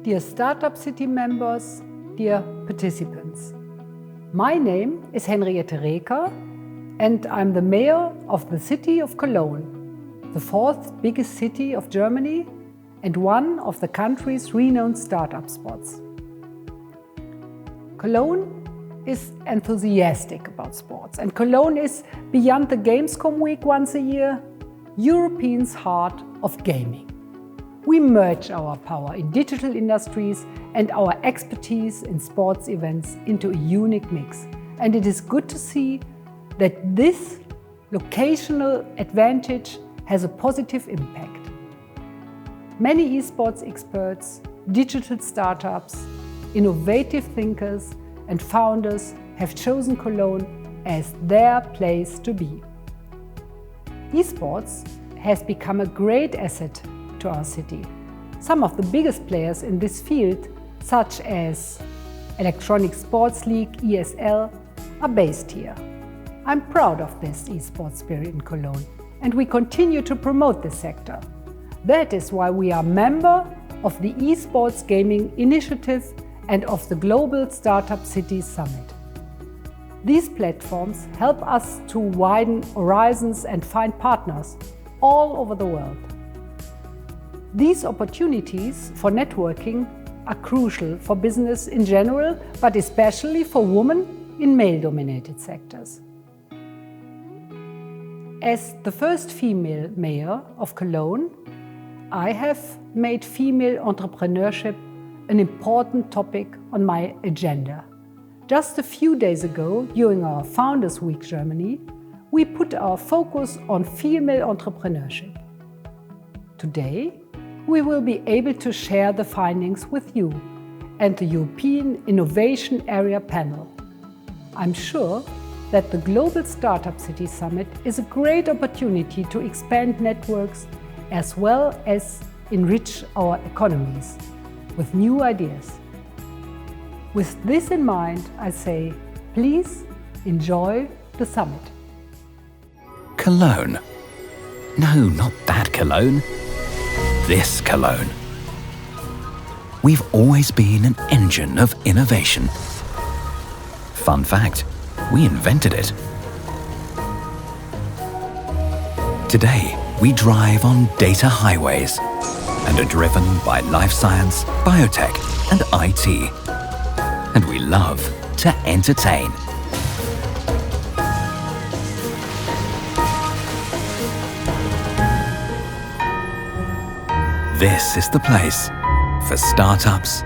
Dear Startup City members, dear participants. My name is Henriette Reker and I'm the mayor of the city of Cologne, the fourth biggest city of Germany and one of the country's renowned startup spots. Cologne is enthusiastic about sports, and Cologne is, beyond the Gamescom week once a year, Europe's heart of gaming. We merge our power in digital industries and our expertise in sports events into a unique mix. And it is good to see that this locational advantage has a positive impact. Many esports experts, digital startups, innovative thinkers and founders have chosen Cologne as their place to be. Esports has become a great asset to our city. Some of the biggest players in this field, such as Electronic Sports League ESL, are based here. I'm proud of this esports spirit in Cologne, and we continue to promote this sector. That is why we are member of the Esports Gaming Initiative and of the Global Startup Cities Summit. These platforms help us to widen horizons and find partners all over the world. These opportunities for networking are crucial for business in general, but especially for women in male-dominated sectors. As the first female mayor of Cologne, I have made female entrepreneurship an important topic on my agenda. Just a few days ago, during our Founders Week Germany, we put our focus on female entrepreneurship. Today, we will be able to share the findings with you and the European Innovation Area panel. I'm sure that the Global Startup City Summit is a great opportunity to expand networks as well as enrich our economies with new ideas. With this in mind, I say, please enjoy the summit. Cologne. No, not that Cologne. This Cologne. We've always been an engine of innovation. Fun fact, we invented it. Today, we drive on data highways and are driven by life science, biotech, and IT. And we love to entertain. This is the place for startups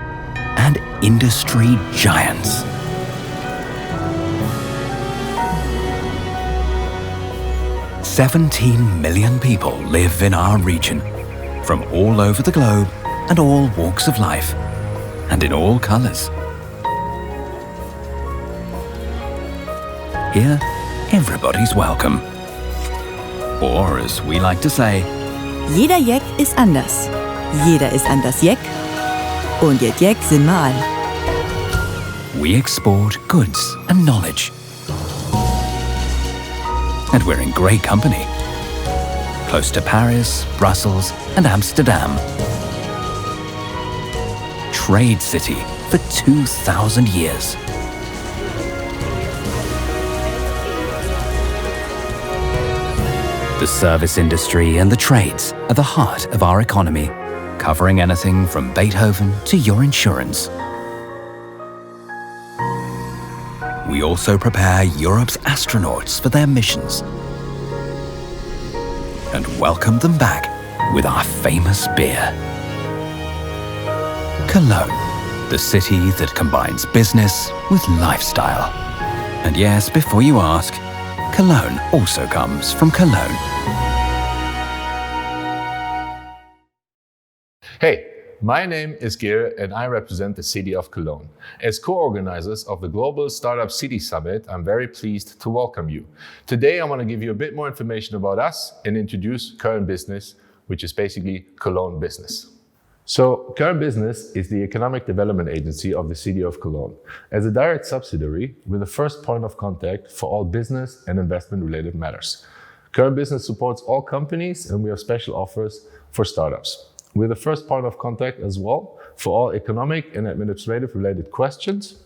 and industry giants. "17 million people live in our region, from all over the globe and all walks of life, and in all colours. Here, everybody's welcome. Or as we like to say, Jeder Jeck ist anders. Jeder ist anders Jeck. Und jetzt Jeck sind wir all. we export goods and knowledge. And we're in great company. Close to Paris, Brussels, and Amsterdam. Trade city for 2,000 years. The service industry and the trades are the heart of our economy, covering anything from Beethoven to your insurance. We also prepare Europe's astronauts for their missions and welcome them back with our famous beer. Cologne, the city that combines business with lifestyle. And yes, before you ask, Cologne also comes from Cologne. Hey, my name is Geir and I represent the city of Cologne. As co-organizers of the Global Startup City Summit, I'm very pleased to welcome you. Today I want to give you a bit more information about us and introduce KölnBusiness, which is basically Cologne Business. So KölnBusiness is the economic development agency of the city of Cologne. As a direct subsidiary, we're the first point of contact for all business and investment related matters. KölnBusiness supports all companies and we have special offers for startups. We're the first point of contact as well for all economic and administrative related questions.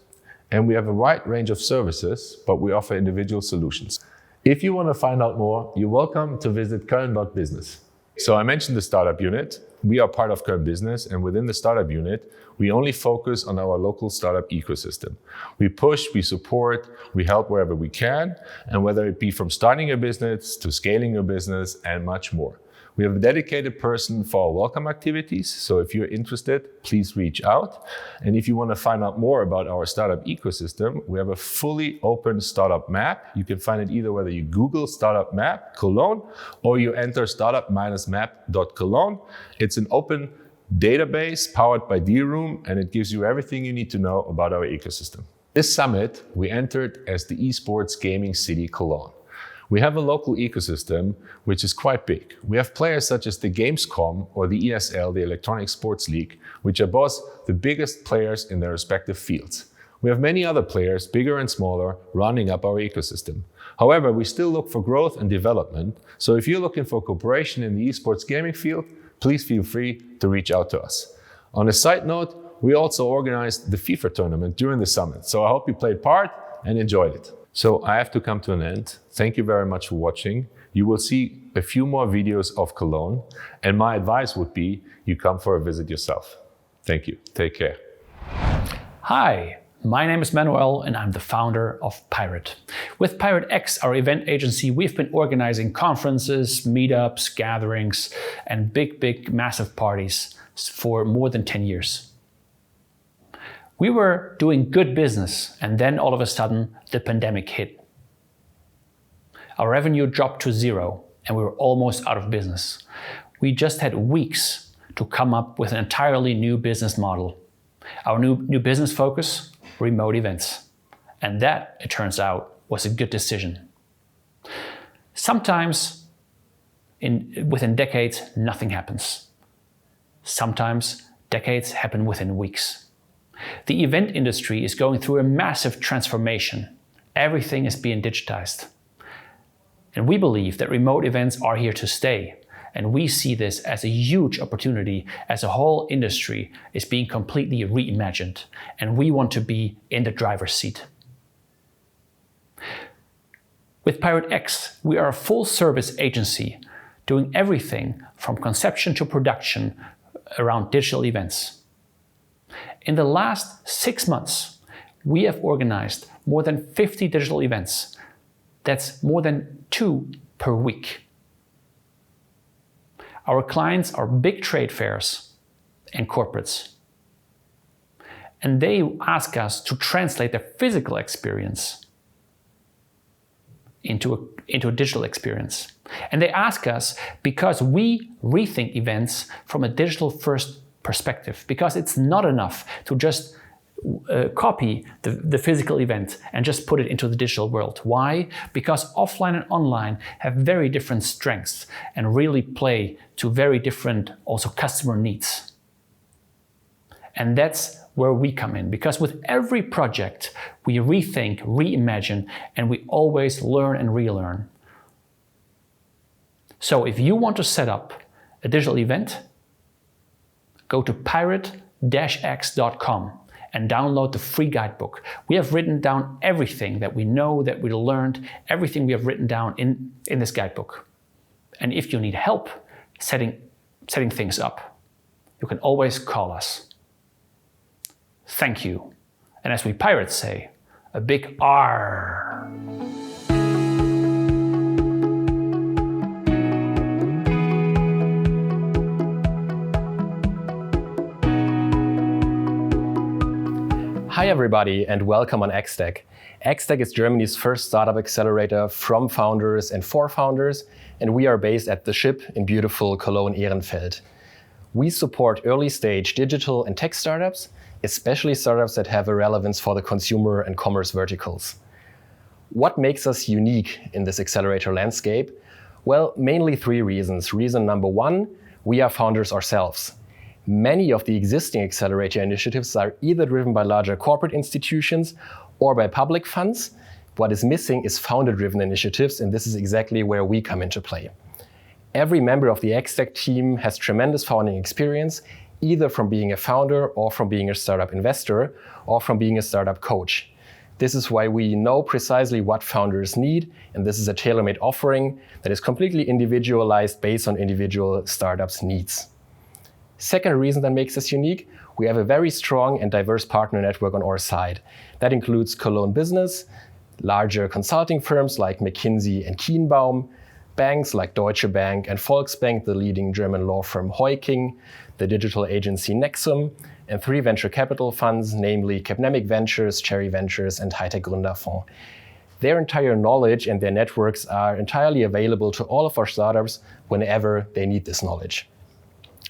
And we have a wide range of services, but we offer individual solutions. If you want to find out more, you're welcome to visit KölnBusiness. So I mentioned the startup unit. We are part of KölnBusiness, and within the startup unit, we only focus on our local startup ecosystem. We push, we support, we help wherever we can, and whether it be from starting a business to scaling your business and much more. We have a dedicated person for our welcome activities, so if you're interested, please reach out. And if you want to find out more about our startup ecosystem, we have a fully open startup map. You can find it either whether you Google Startup Map Cologne or you enter startup-map.cologne. It's an open database powered by D-Room, and it gives you everything you need to know about our ecosystem. This summit, we entered as the esports gaming city Cologne. We have a local ecosystem which is quite big. We have players such as the Gamescom or the ESL, the Electronic Sports League, which are both the biggest players in their respective fields. We have many other players, bigger and smaller, rounding up our ecosystem. However, we still look for growth and development, so if you're looking for cooperation in the esports gaming field, please feel free to reach out to us. On a side note, we also organized the FIFA tournament during the summit, so I hope you played part and enjoyed it. So I have to come to an end. Thank you very much for watching. You will see a few more videos of Cologne, and my advice would be you come for a visit yourself. Thank you. Take care. Hi, my name is Manuel and I'm the founder of Pirate. With Pirate X, our event agency, we've been organizing conferences, meetups, gatherings, and big, massive parties for more than 10 years. We were doing good business, and then all of a sudden, the pandemic hit. Our revenue dropped to zero, and we were almost out of business. We just had weeks to come up with an entirely new business model. Our new business focus, remote events. And that, it turns out, was a good decision. Sometimes, within decades, nothing happens. Sometimes, decades happen within weeks. The event industry is going through a massive transformation. Everything is being digitized. And we believe that remote events are here to stay. And we see this as a huge opportunity as a whole industry is being completely reimagined. And we want to be in the driver's seat. With Pirate X, we are a full-service agency doing everything from conception to production around digital events. In the last 6 months, we have organized more than 50 digital events. That's more than 2 per week. Our clients are big trade fairs and corporates. And they ask us to translate their physical experience into a digital experience. And they ask us because we rethink events from a digital-first perspective, because it's not enough to just copy the physical event and just put it into the digital world. Why? Because offline and online have very different strengths and really play to very different also customer needs. And that's where we come in, because with every project we rethink, reimagine, and we always learn and relearn. So if you want to set up a digital event, go to pirate-x.com and download the free guidebook. We have written down everything that we know, that we learned, everything we have written down in this guidebook. And if you need help setting things up, you can always call us. Thank you. And as we pirates say, a big R. Hi everybody and welcome on XTech. XTech is Germany's first startup accelerator from founders and for founders, and we are based at The Ship in beautiful Cologne-Ehrenfeld. We support early stage digital and tech startups, especially startups that have a relevance for the consumer and commerce verticals. What makes us unique in this accelerator landscape? Well, mainly 3 reasons. Reason number 1, we are founders ourselves. Many of the existing accelerator initiatives are either driven by larger corporate institutions or by public funds. What is missing is founder-driven initiatives, and this is exactly where we come into play. Every member of the XTech team has tremendous founding experience, either from being a founder or from being a startup investor or from being a startup coach. This is why we know precisely what founders need, and this is a tailor-made offering that is completely individualized based on individual startups' needs. Second reason that makes us unique, we have a very strong and diverse partner network on our side. That includes KölnBusiness, larger consulting firms like McKinsey and Kienbaum, banks like Deutsche Bank and Volksbank, the leading German law firm Heuking, the digital agency Nexum, and 3 venture capital funds, namely Capnemic Ventures, Cherry Ventures, and Hightech Gründerfonds. Their entire knowledge and their networks are entirely available to all of our startups whenever they need this knowledge.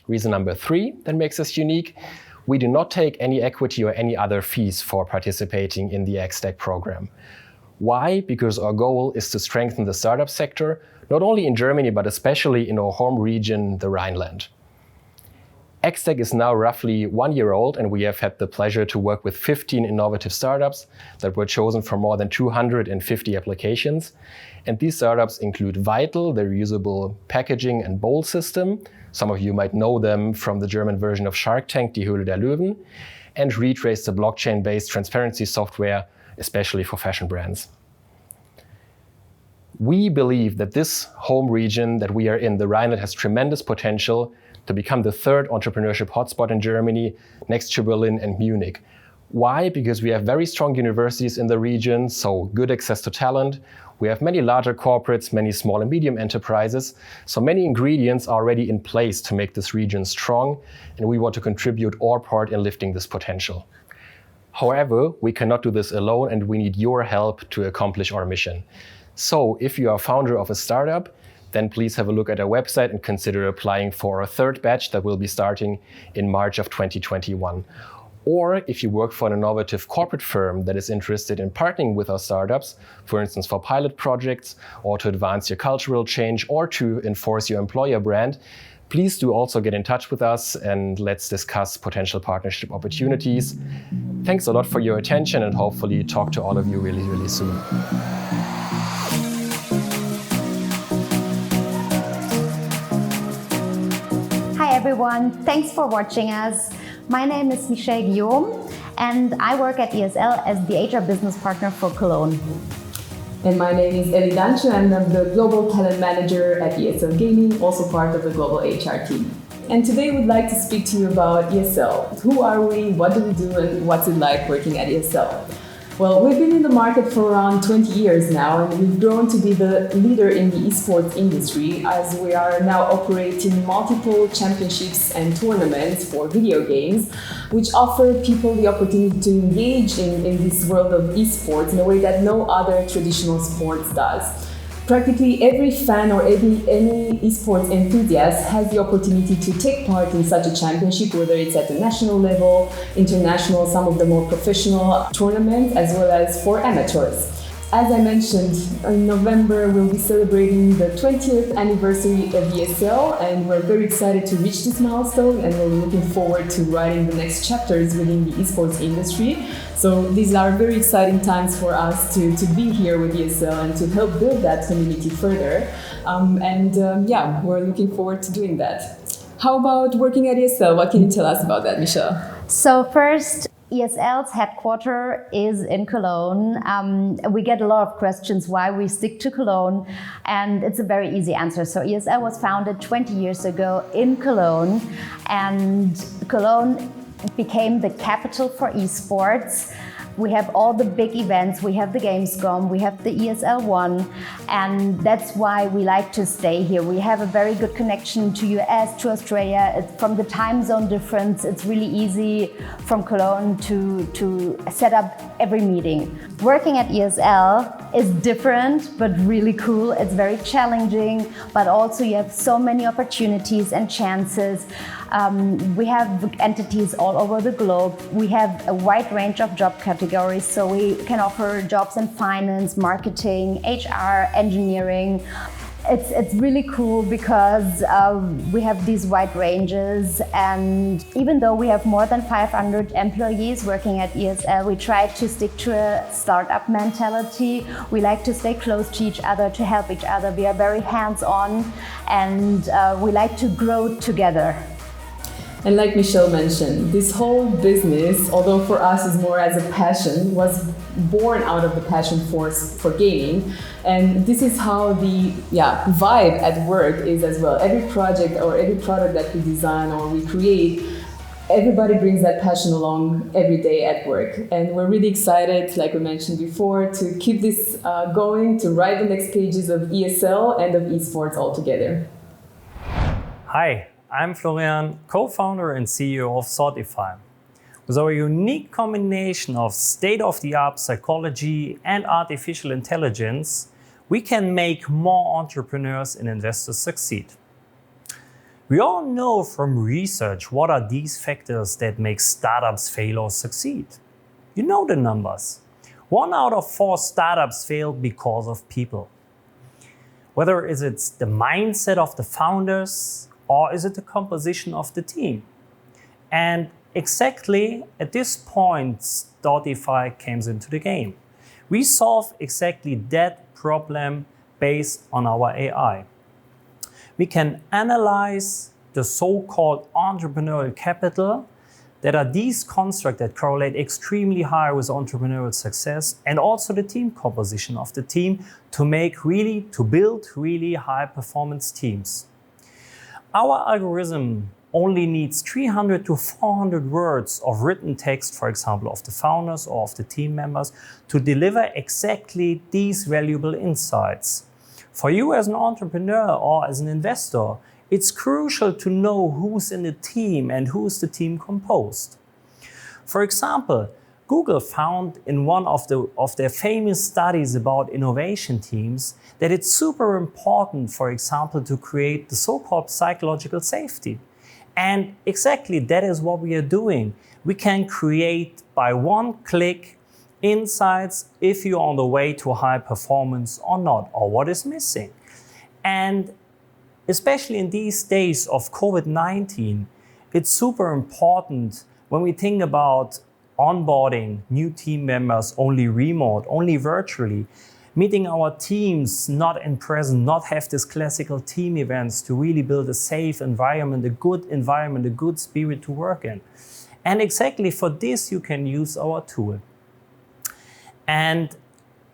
Reason number 3 that makes us unique, we do not take any equity or any other fees for participating in the XTech program. Why? Because our goal is to strengthen the startup sector, not only in Germany, but especially in our home region, the Rhineland. XTech is now roughly 1 year old, and we have had the pleasure to work with 15 innovative startups that were chosen from more than 250 applications. And these startups include Vital, the reusable packaging and bowl system. Some of you might know them from the German version of Shark Tank, Die Höhle der Löwen, and Retrace, the blockchain-based transparency software, especially for fashion brands. We believe that this home region that we are in, the Rhineland, has tremendous potential to become the 3rd entrepreneurship hotspot in Germany, next to Berlin and Munich. Why? Because we have very strong universities in the region, so good access to talent. We have many larger corporates, many small and medium enterprises, so many ingredients are already in place to make this region strong, and we want to contribute our part in lifting this potential. However, we cannot do this alone, and we need your help to accomplish our mission. So if you are a founder of a startup, then please have a look at our website and consider applying for our 3rd batch that will be starting in March of 2021. Or if you work for an innovative corporate firm that is interested in partnering with our startups, for instance for pilot projects, or to advance your cultural change, or to enforce your employer brand, please do also get in touch with us and let's discuss potential partnership opportunities. Thanks a lot for your attention, and hopefully talk to all of you really, really soon. Hi everyone, thanks for watching us. My name is Michelle Guillaume and I work at ESL as the HR business partner for Cologne. And my name is Ellie Dancho and I'm the Global Talent Manager at ESL Gaming, also part of the Global HR team. And today we'd like to speak to you about ESL. Who are we, what do we do, and what's it like working at ESL? Well, we've been in the market for around 20 years now, and we've grown to be the leader in the esports industry, as we are now operating multiple championships and tournaments for video games, which offer people the opportunity to engage in this world of esports in a way that no other traditional sports does. Practically every fan or any esports enthusiast has the opportunity to take part in such a championship, whether it's at the national level, international, some of the more professional tournaments, as well as for amateurs. As I mentioned, in November we'll be celebrating the 20th anniversary of ESL, and we're very excited to reach this milestone, and we're looking forward to writing the next chapters within the esports industry. So these are very exciting times for us to be here with ESL and to help build that community further. Yeah, we're looking forward to doing that. How about working at ESL? What can you tell us about that, Michelle? So first, ESL's headquarters is in Cologne. We get a lot of questions why we stick to Cologne, and it's a very easy answer. So ESL was founded 20 years ago in Cologne, and Cologne became the capital for esports. We have all the big events, we have the Gamescom, we have the ESL One, and that's why we like to stay here. We have a very good connection to US, to Australia. From the time zone difference, it's really easy from Cologne to set up every meeting. Working at ESL is different, but really cool. It's very challenging, but also you have so many opportunities and chances. We have entities all over the globe. We have a wide range of job categories, so we can offer jobs in finance, marketing, HR, engineering. It's really cool because we have these wide ranges, and even though we have more than 500 employees working at ESL, we try to stick to a startup mentality. We like to stay close to each other, to help each other. We are very hands-on, and we like to grow together. And like Michelle mentioned, this whole business, although for us is more as a passion, was born out of the passion for gaming. And this is how the vibe at work is as well. Every project or every product that we design or we create, everybody brings that passion along every day at work. And we're really excited, like we mentioned before, to keep this going, to write the next pages of ESL and of esports altogether. Hi. I'm Florian, co-founder and CEO of Sortify. With our unique combination of state-of-the-art psychology and artificial intelligence, we can make more entrepreneurs and investors succeed. We all know from research what are these factors that make startups fail or succeed. You know the numbers. 1 out of 4 startups fail because of people. Whether it's the mindset of the founders, or is it the composition of the team? And exactly at this point, Startify comes into the game. We solve exactly that problem based on our AI. We can analyze the so-called entrepreneurial capital that are these constructs that correlate extremely high with entrepreneurial success, and also the team composition of the team to build really high performance teams. Our algorithm only needs 300 to 400 words of written text, for example, of the founders or of the team members, to deliver exactly these valuable insights. For you as an entrepreneur or as an investor, it's crucial to know who's in the team and who's the team composed. For example, Google found in one of their famous studies about innovation teams that it's super important, for example, to create the so-called psychological safety. And exactly that is what we are doing. We can create by one click insights if you're on the way to high performance or not, or what is missing. And especially in these days of COVID-19, it's super important when we think about onboarding new team members only remote, only virtually, meeting our teams not in person, not have this classical team events to really build a safe environment, a good spirit to work in. And exactly for this, you can use our tool. And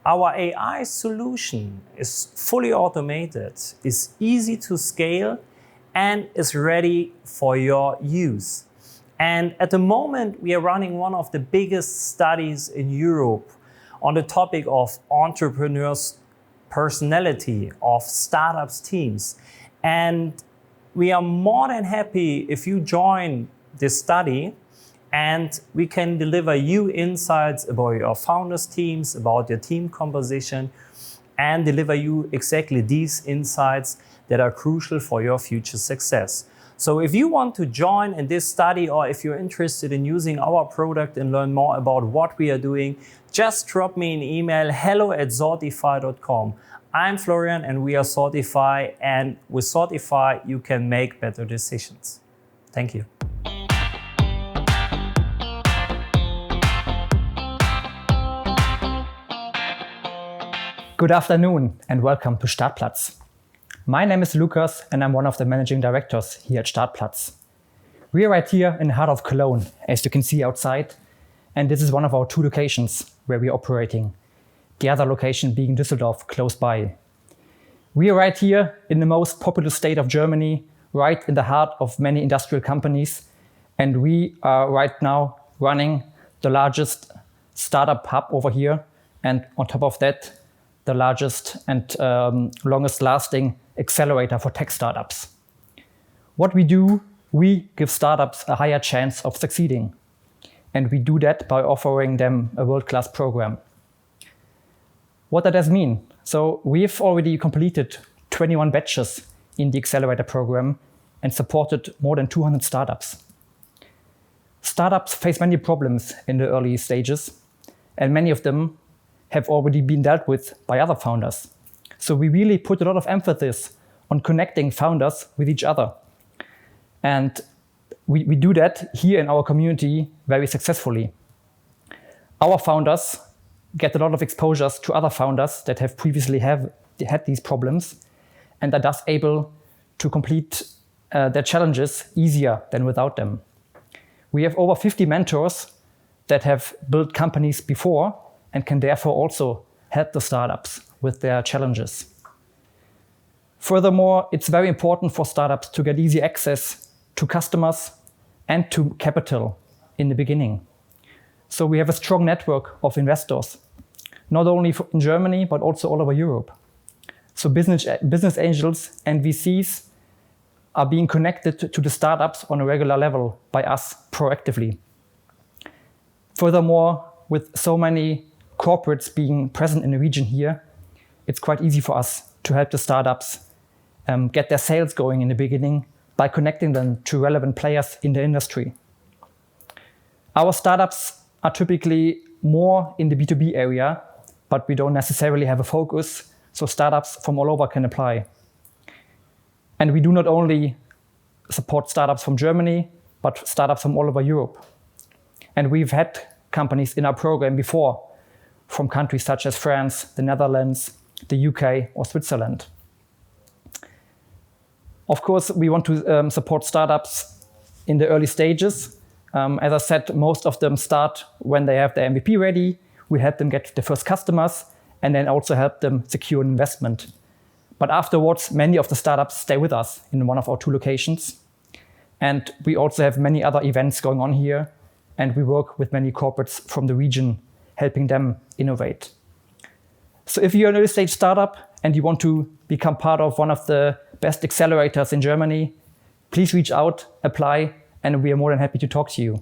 our AI solution is fully automated, is easy to scale, and is ready for your use. And at the moment, we are running one of the biggest studies in Europe on the topic of entrepreneurs' personality, of startups teams. And we are more than happy if you join this study, and we can deliver you insights about your founders' teams, about your team composition, and deliver you exactly these insights that are crucial for your future success. So if you want to join in this study, or if you're interested in using our product and learn more about what we are doing, just drop me an email, hello@sortify.com. I'm Florian and we are Sortify, and with Sortify you can make better decisions. Thank you. Good afternoon and welcome to Startplatz. My name is Lukas and I'm one of the managing directors here at Startplatz. We are right here in the heart of Cologne, as you can see outside, and this is one of our 2 locations where we are operating, the other location being Düsseldorf, close by. We are right here in the most populous state of Germany, right in the heart of many industrial companies, and we are right now running the largest startup hub over here, and on top of that, the largest and longest lasting accelerator for tech startups. What we do, we give startups a higher chance of succeeding. And we do that by offering them a world-class program. What does that mean? So we've already completed 21 batches in the accelerator program and supported more than 200 startups. Startups face many problems in the early stages, and many of them have already been dealt with by other founders. So we really put a lot of emphasis on connecting founders with each other. And we do that here in our community very successfully. Our founders get a lot of exposures to other founders that have previously had these problems and are thus able to complete their challenges easier than without them. We have over 50 mentors that have built companies before and can therefore also help the startups with their challenges. Furthermore, it's very important for startups to get easy access to customers and to capital in the beginning. So we have a strong network of investors, not only in Germany, but also all over Europe. So business angels and VCs are being connected to the startups on a regular level by us proactively. Furthermore, with so many corporates being present in the region here, it's quite easy for us to help the startups get their sales going in the beginning by connecting them to relevant players in the industry. Our startups are typically more in the B2B area, but we don't necessarily have a focus, so startups from all over can apply. And we do not only support startups from Germany, but startups from all over Europe. And we've had companies in our program before from countries such as France, the Netherlands, the UK, or Switzerland. Of course, we want to support startups in the early stages. As I said, most of them start when they have their MVP ready. We help them get the first customers and then also help them secure an investment. But afterwards, many of the startups stay with us in one of our 2 locations. And we also have many other events going on here. And we work with many corporates from the region, helping them innovate. So if you're an early stage startup and you want to become part of one of the best accelerators in Germany, please reach out, apply, and we are more than happy to talk to you.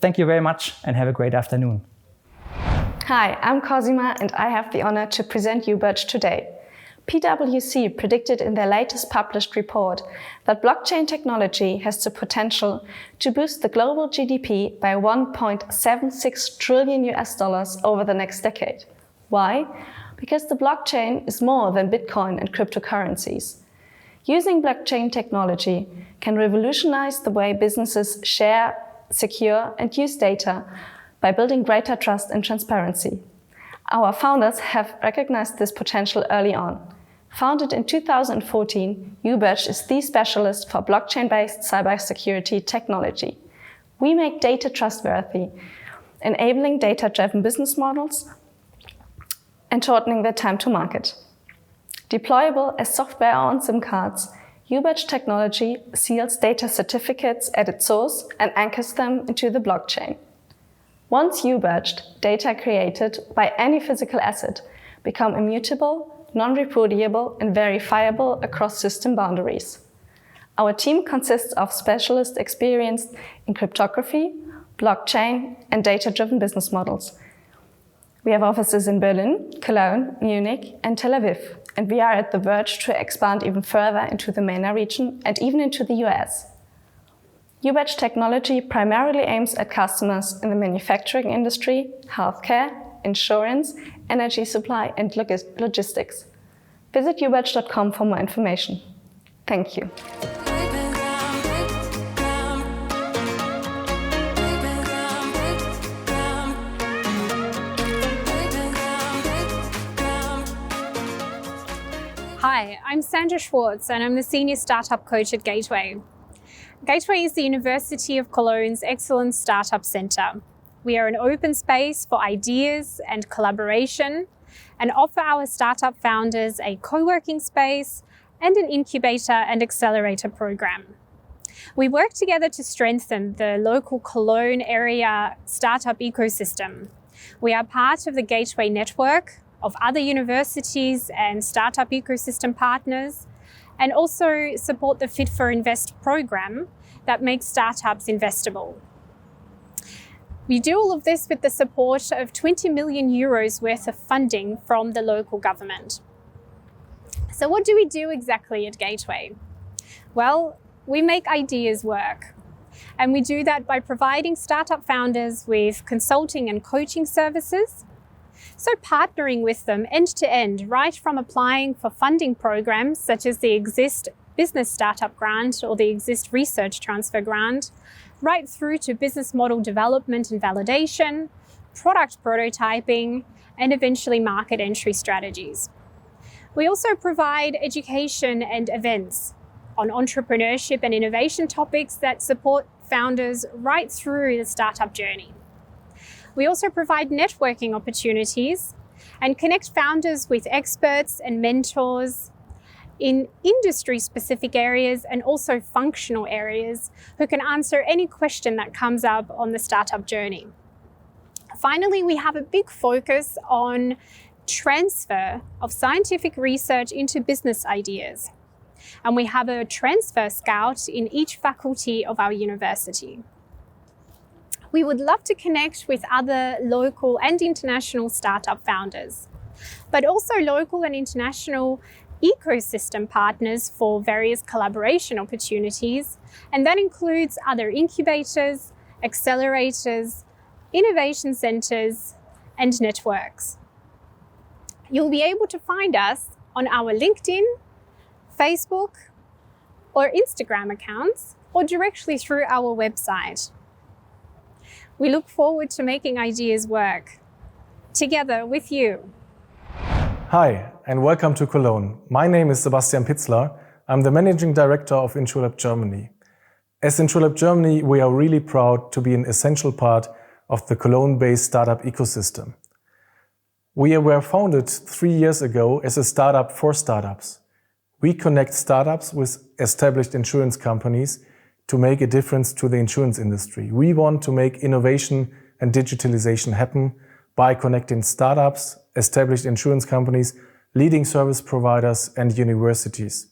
Thank you very much and have a great afternoon. Hi, I'm Cosima and I have the honor to present UBERT today. PwC predicted in their latest published report that blockchain technology has the potential to boost the global GDP by $1.76 trillion over the next decade. Why? Because the blockchain is more than Bitcoin and cryptocurrencies. Using blockchain technology can revolutionize the way businesses share, secure, and use data by building greater trust and transparency. Our founders have recognized this potential early on. Founded in 2014, UBERT is the specialist for blockchain-based cybersecurity technology. We make data trustworthy, enabling data-driven business models and shortening their time to market. Deployable as software on SIM cards, UBERT technology seals data certificates at its source and anchors them into the blockchain. Once UBERT, data created by any physical asset become immutable, non-repudiable, and verifiable across system boundaries. Our team consists of specialists experienced in cryptography, blockchain, and data-driven business models. We have offices in Berlin, Cologne, Munich, and Tel Aviv, and we are at the verge to expand even further into the MENA region and even into the US. UBERT technology primarily aims at customers in the manufacturing industry, healthcare, insurance, energy supply, and logistics. Visit ubert.com for more information. Thank you. Hi, I'm Sandra Schwartz and I'm the Senior Startup Coach at Gateway. Gateway is the University of Cologne's Excellence Startup Centre. We are an open space for ideas and collaboration and offer our startup founders a co-working space and an incubator and accelerator program. We work together to strengthen the local Cologne area startup ecosystem. We are part of the Gateway network of other universities and startup ecosystem partners, and also support the Fit for Invest program that makes startups investable. We do all of this with the support of 20 million euros worth of funding from the local government. So what do we do exactly at Gateway? Well, we make ideas work. And we do that by providing startup founders with consulting and coaching services, So partnering with them end to end, right from applying for funding programs such as the Exist Business Startup Grant or the Exist Research Transfer Grant, right through to business model development and validation, product prototyping, and eventually market entry strategies. We also provide education and events on entrepreneurship and innovation topics that support founders right through the startup journey. We also provide networking opportunities and connect founders with experts and mentors in industry-specific areas and also functional areas who can answer any question that comes up on the startup journey. Finally, we have a big focus on transfer of scientific research into business ideas. And we have a transfer scout in each faculty of our university. We would love to connect with other local and international startup founders, but also local and international ecosystem partners for various collaboration opportunities. And that includes other incubators, accelerators, innovation centers, and networks. You'll be able to find us on our LinkedIn, Facebook, or Instagram accounts, or directly through our website. We look forward to making ideas work together with you. Hi, and welcome to Cologne. My name is Sebastian Pitzler. I'm the Managing Director of InsurLab Germany. As InsurLab Germany, we are really proud to be an essential part of the Cologne-based startup ecosystem. We were founded 3 years ago as a startup for startups. We connect startups with established insurance companies to make a difference to the insurance industry. We want to make innovation and digitalization happen by connecting startups, established insurance companies, leading service providers, and universities.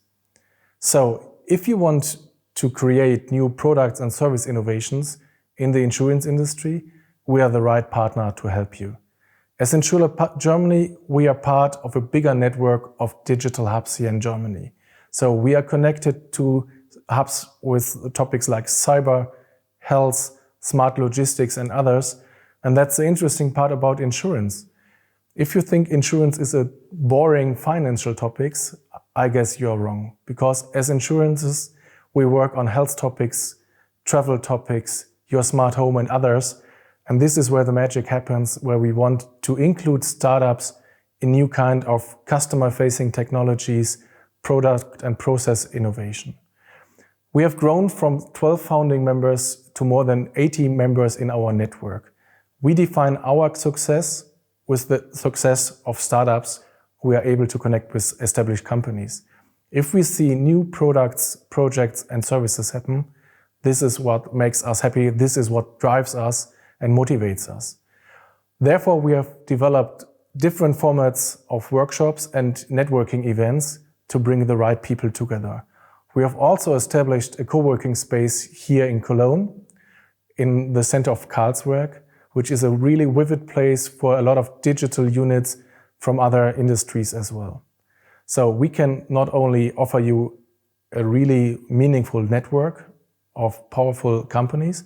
So, if you want to create new products and service innovations in the insurance industry, we are the right partner to help you. As InsurLab Germany, we are part of a bigger network of digital hubs here in Germany. So we are connected to hubs with topics like cyber, health, smart logistics, and others. And that's the interesting part about insurance. If you think insurance is a boring financial topics, I guess you're wrong. Because as insurances, we work on health topics, travel topics, your smart home, and others. And this is where the magic happens, where we want to include startups in new kind of customer-facing technologies, product and process innovation. We have grown from 12 founding members to more than 80 members in our network. We define our success with the success of startups who are able to connect with established companies. If we see new products, projects, and services happen, this is what makes us happy, this is what drives us and motivates us. Therefore, we have developed different formats of workshops and networking events to bring the right people together. We have also established a co-working space here in Cologne, in the center of Karlsruhe, which is a really vivid place for a lot of digital units from other industries as well. So we can not only offer you a really meaningful network of powerful companies,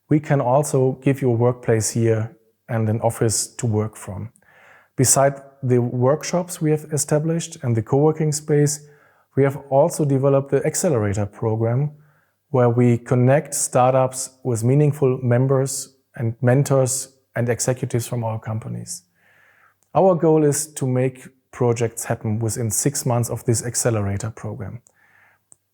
we can also give you a workplace here and an office to work from. Beside the workshops we have established and the co-working space, we have also developed the Accelerator program, where we connect startups with meaningful members and mentors and executives from our companies. Our goal is to make projects happen within 6 months of this Accelerator program.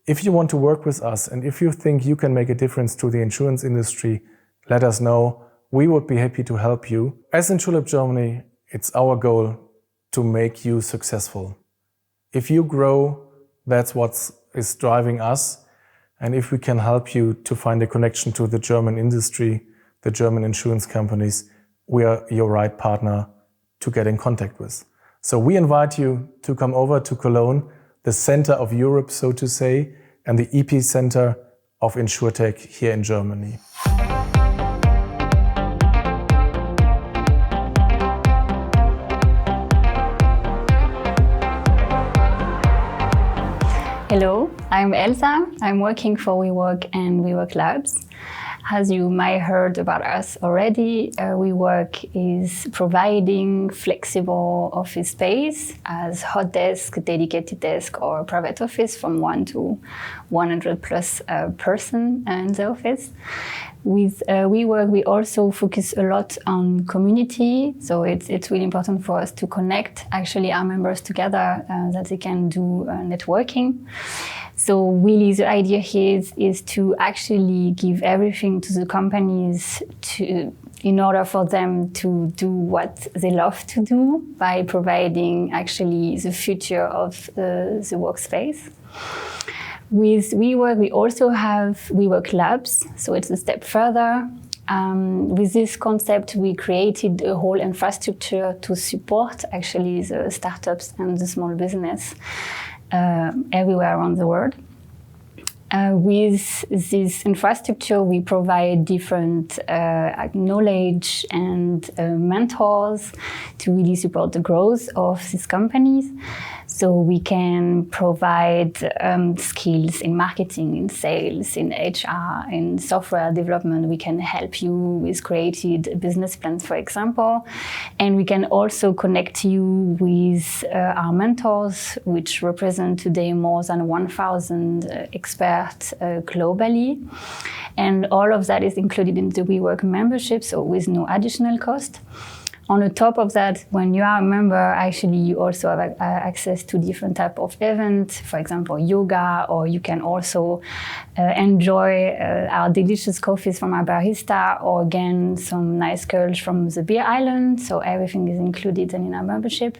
If you want to work with us and if you think you can make a difference to the insurance industry, let us know. We would be happy to help you. As InsurLab Germany, it's our goal to make you successful. If you grow, that's what is driving us. And if we can help you to find a connection to the German industry, the German insurance companies, we are your right partner to get in contact with. So we invite you to come over to Cologne, the center of Europe, so to say, and the epicenter of InsurTech here in Germany. Hello, I'm Elsa. I'm working for WeWork and WeWork Labs. As you might heard about us already, WeWork is providing flexible office space as hot desk, dedicated desk, or private office from 1 to 100 plus person in the office. With WeWork, we also focus a lot on community. So it's really important for us to connect actually our members together that they can do networking. So really the idea here is to actually give everything to the companies in order for them to do what they love to do by providing actually the future of the workspace. With WeWork, we also have WeWork Labs, so it's a step further. With this concept, we created a whole infrastructure to support actually the startups and the small business everywhere around the world. With this infrastructure, we provide different knowledge and mentors to really support the growth of these companies. So we can provide skills in marketing, in sales, in HR, in software development. We can help you with created business plans, for example. And we can also connect you with our mentors, which represent today more than 1,000 experts globally. And all of that is included in the WeWork membership, so with no additional cost. On the top of that, when you are a member, actually you also have access to different type of events, for example, yoga, or you can also enjoy our delicious coffees from our barista, or again, some nice curls from the beer island. So everything is included in our membership.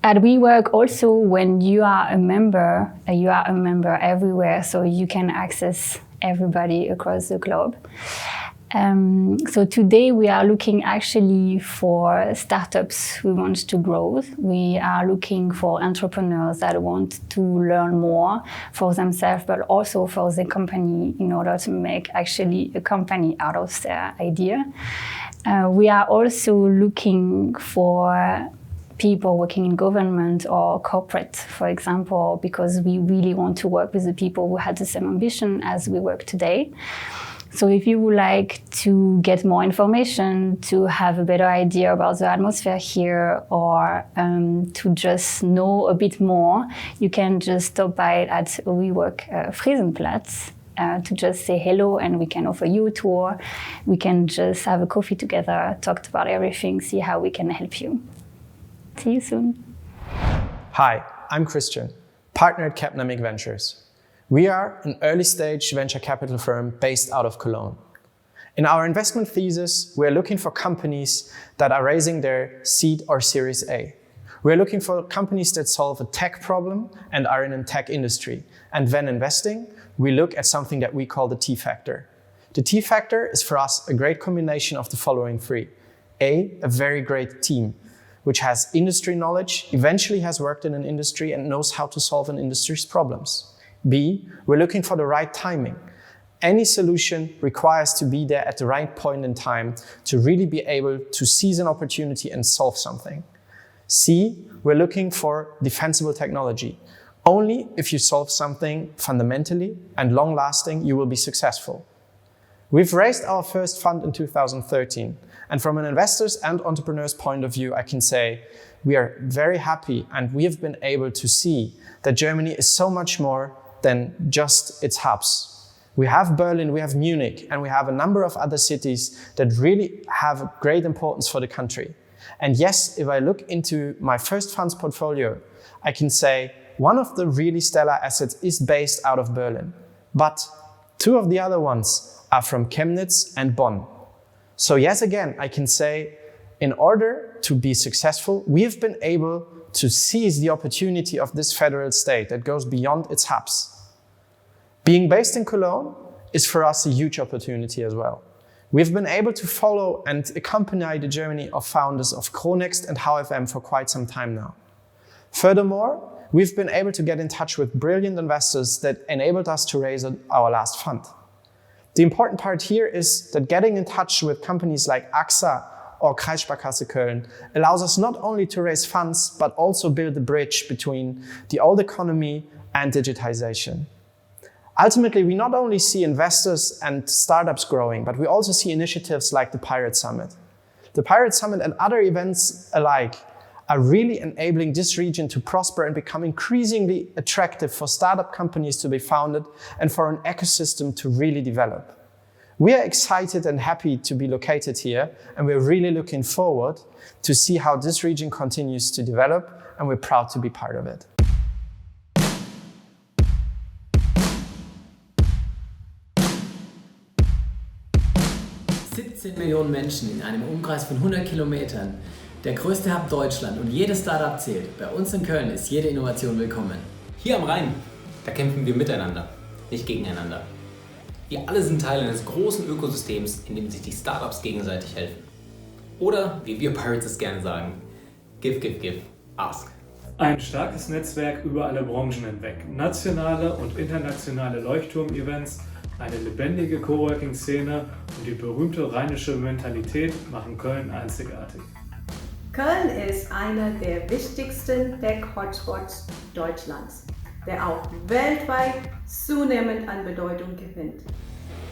At WeWork also, when you are a member everywhere, so you can access everybody across the globe. So today we are looking actually for startups who want to grow. We are looking for entrepreneurs that want to learn more for themselves, but also for the company in order to make actually a company out of their idea. We are also looking for people working in government or corporate, for example, because we really want to work with the people who had the same ambition as we work today. So if you would like to get more information, to have a better idea about the atmosphere here, or to just know a bit more, you can just stop by at WeWork Friesenplatz to just say hello, and we can offer you a tour. We can just have a coffee together, talk about everything, see how we can help you. See you soon. Hi, I'm Christian, partner at Capnamic Ventures. We are an early-stage venture capital firm based out of Cologne. In our investment thesis, we're looking for companies that are raising their seed or Series A. We're looking for companies that solve a tech problem and are in a tech industry. And when investing, we look at something that we call the T factor. The T factor is for us a great combination of the following three. A very great team, which has industry knowledge, eventually has worked in an industry and knows how to solve an industry's problems. B, we're looking for the right timing. Any solution requires to be there at the right point in time to really be able to seize an opportunity and solve something. C, we're looking for defensible technology. Only if you solve something fundamentally and long-lasting, you will be successful. We've raised our first fund in 2013, and from an investor's and entrepreneur's point of view, I can say we are very happy, and we have been able to see that Germany is so much more than just its hubs. We have Berlin, we have Munich, and we have a number of other cities that really have a great importance for the country. And yes, if I look into my first fund's portfolio, I can say one of the really stellar assets is based out of Berlin, but two of the other ones are from Chemnitz and Bonn. So yes, again, I can say in order to be successful, we have been able to seize the opportunity of this federal state that goes beyond its hubs. Being based in Cologne is for us a huge opportunity as well. We've been able to follow and accompany the journey of founders of Chronext and HFM for quite some time now. Furthermore, we've been able to get in touch with brilliant investors that enabled us to raise our last fund. The important part here is that getting in touch with companies like AXA or Kreissparkasse Köln allows us not only to raise funds, but also build a bridge between the old economy and digitization. Ultimately, we not only see investors and startups growing, but we also see initiatives like the Pirate Summit. The Pirate Summit and other events alike are really enabling this region to prosper and become increasingly attractive for startup companies to be founded and for an ecosystem to really develop. We are excited and happy to be located here, and we're really looking forward to see how this region continues to develop, and we're proud to be part of it. Millionen Menschen in einem Umkreis von 100 Kilometern. Der größte Hub Deutschland und jedes Startup zählt. Bei uns in Köln ist jede Innovation willkommen. Hier am Rhein, da kämpfen wir miteinander, nicht gegeneinander. Wir alle sind Teil eines großen Ökosystems, in dem sich die Startups gegenseitig helfen. Oder, wie wir Pirates es gerne sagen, give, give, give, ask. Ein starkes Netzwerk über alle Branchen hinweg, nationale und internationale Leuchtturm-Events, eine lebendige Coworking-Szene und die berühmte rheinische Mentalität machen Köln einzigartig. Köln ist einer der wichtigsten Tech-Hotspots Deutschlands, der auch weltweit zunehmend an Bedeutung gewinnt.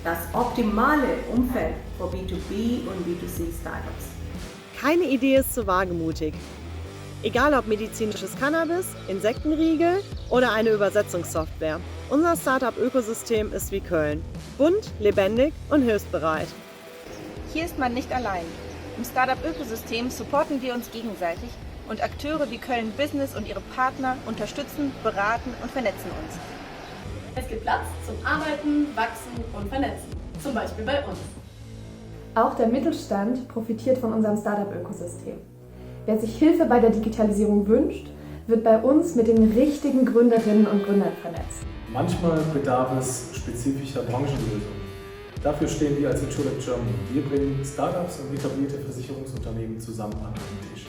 Das optimale Umfeld für B2B und B2C-Startups. Keine Idee ist zu wagemutig. Egal ob medizinisches Cannabis, Insektenriegel oder eine Übersetzungssoftware. Unser Startup-Ökosystem ist wie Köln. Bunt, lebendig und hilfsbereit. Hier ist man nicht allein. Im Startup-Ökosystem supporten wir uns gegenseitig und Akteure wie KölnBusiness und ihre Partner unterstützen, beraten und vernetzen uns. Es gibt Platz zum Arbeiten, Wachsen und Vernetzen. Zum Beispiel bei uns. Auch der Mittelstand profitiert von unserem Startup-Ökosystem. Wer sich Hilfe bei der Digitalisierung wünscht, wird bei uns mit den richtigen Gründerinnen und Gründern vernetzt. Manchmal bedarf es spezifischer Branchenlösungen. Dafür stehen wir als Insurtech Germany. Wir bringen Startups und etablierte Versicherungsunternehmen zusammen an einen Tisch.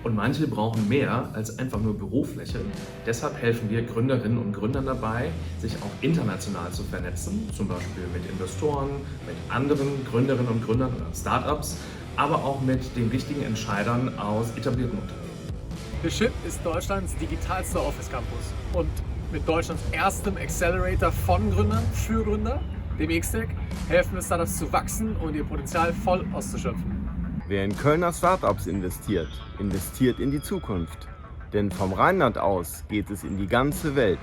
Und manche brauchen mehr als einfach nur Bürofläche. Deshalb helfen wir Gründerinnen und Gründern dabei, sich auch international zu vernetzen, zum Beispiel mit Investoren, mit anderen Gründerinnen und Gründern oder Startups, aber auch mit den wichtigen Entscheidern aus etablierten Unternehmen. The Ship ist Deutschlands digitalster Office Campus und mit Deutschlands erstem Accelerator von Gründern für Gründer, dem X-Tech, helfen wir Startups zu wachsen und ihr Potenzial voll auszuschöpfen. Wer in Kölner Startups investiert, investiert in die Zukunft. Denn vom Rheinland aus geht es in die ganze Welt.